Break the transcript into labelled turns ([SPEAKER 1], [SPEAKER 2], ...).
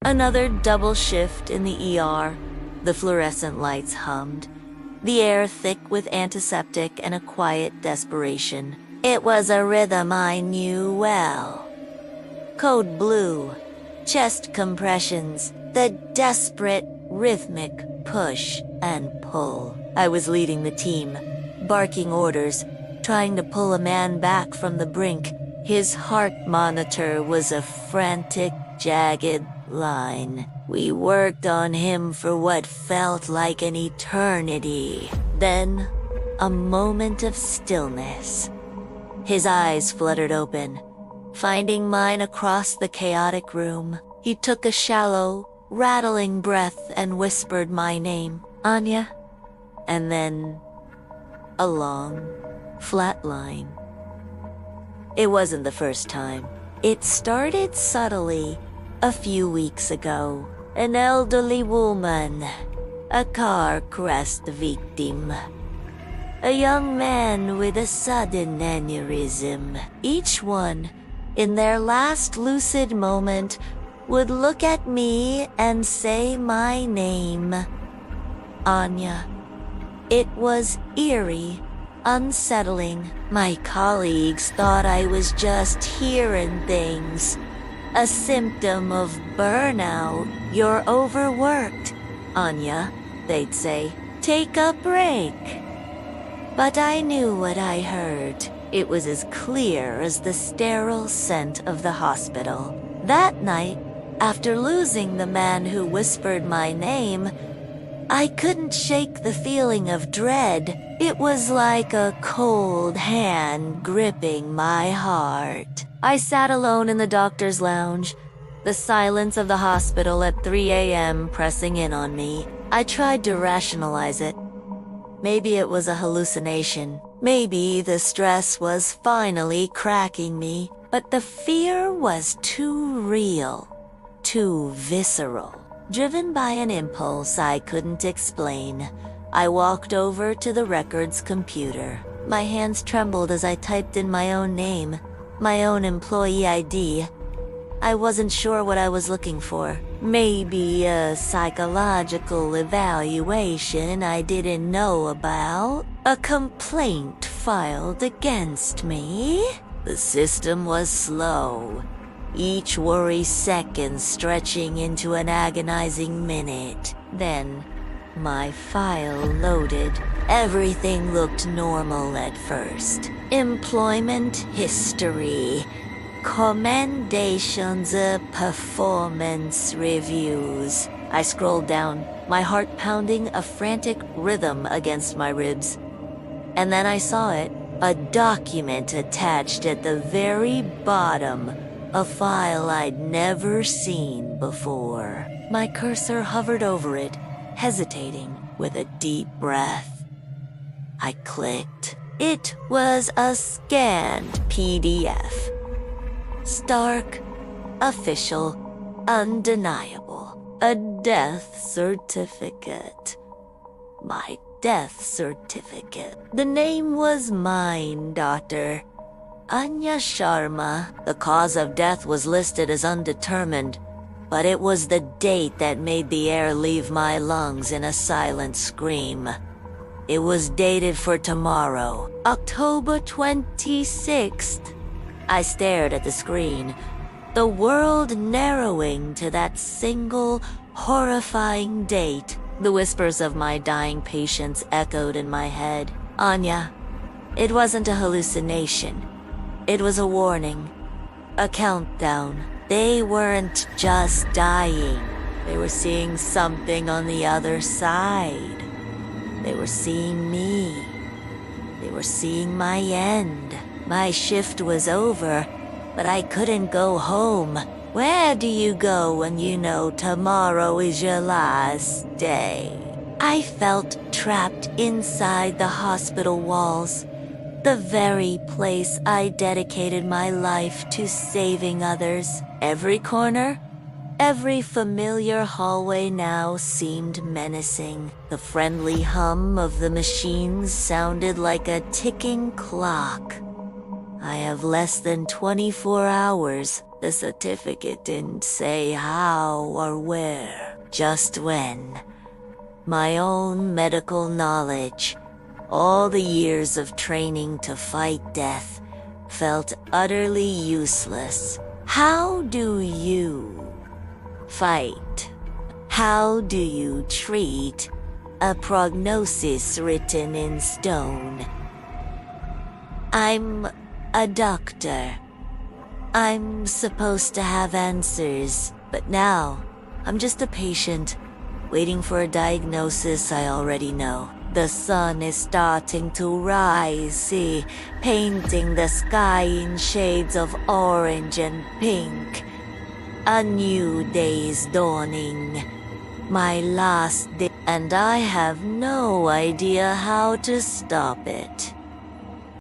[SPEAKER 1] Another double shift in the ER. The fluorescent lights hummed, the air thick with antiseptic and a quiet desperation. It was a rhythm I knew well. Code blue, chest compressions, the desperate, rhythmic push and pull. I was leading the team, barking orders, trying to pull a man back from the brink. His heart monitor was a frantic, jagged line. We worked on him for what felt like an eternity. Then, a moment of stillness. His eyes fluttered open, finding mine across the chaotic room. He took a shallow, rattling breath and whispered my name, Anya, and then a long, flat line. It wasn't the first time. It started subtly a few weeks ago. An elderly woman, a car crashed victim. A young man with a sudden aneurysm. Each one, in their last lucid moment, would look at me and say my name, Anya. It was eerie, unsettling. My colleagues thought I was just hearing things. A symptom of burnout. You're overworked, Anya, they'd say. Take a break. But I knew what I heard. It was as clear as the sterile scent of the hospital. That night, after losing the man who whispered my name, I couldn't shake the feeling of dread. It was like a cold hand gripping my heart. I sat alone in the doctor's lounge, the silence of the hospital at 3 a.m. pressing in on me. I tried to rationalize it. Maybe it was a hallucination. Maybe the stress was finally cracking me. But the fear was too real, too visceral. Driven by an impulse I couldn't explain, I walked over to the records computer. My hands trembled as I typed in my own name, my own employee ID. I wasn't sure what I was looking for. Maybe a psychological evaluation I didn't know about? A complaint filed against me? The system was slow, each worry second stretching into an agonizing minute. Then, my file loaded. Everything looked normal at first. Employment history, commendations, performance reviews. I scrolled down, my heart pounding a frantic rhythm against my ribs. And then I saw it, a document attached at the very bottom, a file I'd never seen before. My cursor hovered over it, hesitating with a deep breath. I clicked. It was a scanned PDF. Stark, official, undeniable. A death certificate. My death certificate. The name was mine, Doctor. Anya Sharma. The cause of death was listed as undetermined, but it was the date that made the air leave my lungs in a silent scream. It was dated for tomorrow, October 26th. I stared at the screen, the world narrowing to that single, horrifying date. The whispers of my dying patients echoed in my head. Anya, it wasn't a hallucination. It was a warning, a countdown. They weren't just dying. They were seeing something on the other side. They were seeing me. They were seeing my end. My shift was over, but I couldn't go home. Where do you go when you know tomorrow is your last day? I felt trapped inside the hospital walls, the very place I dedicated my life to saving others. Every corner, every familiar hallway now seemed menacing. The friendly hum of the machines sounded like a ticking clock. I have less than 24 hours, The certificate didn't say how or where, just when. My own medical knowledge, all the years of training to fight death, felt utterly useless. How do you fight? How do you treat a prognosis written in stone? I'm a doctor. I'm supposed to have answers, but now I'm just a patient, waiting for a diagnosis I already know. The sun is starting to rise, see, painting the sky in shades of orange and pink. A new day is dawning. My last day, and I have no idea how to stop it.